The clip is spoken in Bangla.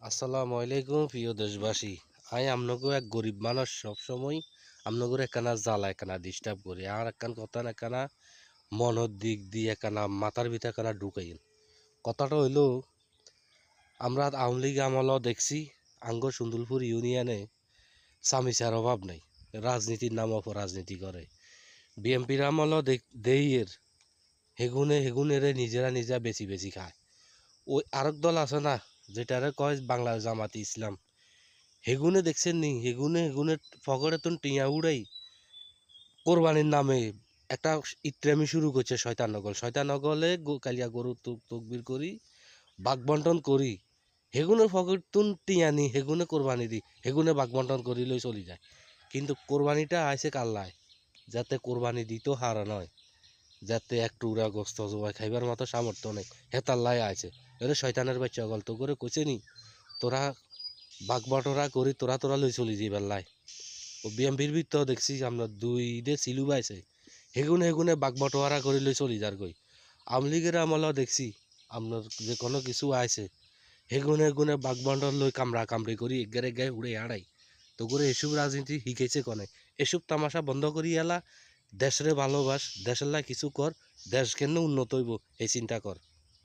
আসসালামু আলাইকুম প্রিয় দেশবাসী। আমনগো এক গরিব মানুষ সবসময় আমনগর একখানা জ্বালা একখানা ডিস্টার্ব করি আর একখান কথা একখানা মনের দিক দিয়ে একখানা মাথার ভিতরে একখানা ঢুকাইন। কথাটা হইলো আমরা আওয়ামী লীগ আমলও দেখছি আঙ্গ সুন্দরপুর ইউনিয়নে সামিসার অভাব নাই, রাজনীতির নাম অপরাজনীতি করে। বিএমপির আমলও দেইয়ের হেগুনে হেগুনেরে নিজেরা নিজা বেশি বেশি খায়। ওই আরেক দল আছে না, যেটারে কয় বাংলা জামাতি ইসলাম, হেগুনে দেখছেন নি? হেগুনে হেগুনে ফগড়ে তুন টিয়া উড়াই কোরবানির নামে একটা ইত্রামি শুরু করছে। শয়তানগলে কালিয়া গরু তকবির করি বাঘ বন্টন করি হেগুনের ফগড় তুন টিয়া নি হেগুনে কোরবানি দি হেগুনে বাঘ বন্টন করি লই চলি যায়। কিন্তু কোরবানিটা আইছে কাল্লায়, যাতে কোরবানি দিত হারা নয়, যাতে এক টুকরা গোস্ত জবাই খাইবার মতো সামর্থ্য নেই, হেতাল্লাই আছে। এরে শয়তানের বাচ্চা গল্প করে কইছে নি তোরা বাঘ বটরা করি তোরা তোরা লই চলি যাই বেলায়। ও বিএমপির ভিতর দেখছি আমরা দুই দে সিলু পাইছে হেগুনে হেগুনে বাঘ বটোয়ারা করি লই চলি যার গই। আওয়ামী লীগের আমলাও দেখছি আপনার যে কোনো কিছু আইছে হেগুনে হেগুনে বাঘ বন্টন লই কামড়া কামড়ি করি এগারে গায়ে উড়ে আড়াই। তো করে এসব রাজনীতি শিখেছে কনে? এসব তামাশা বন্ধ করি এলা, দেশরে ভালোবাস, দেশের লাই কিছু কর, দেশ কেন উন্নত হইব এই চিন্তা কর।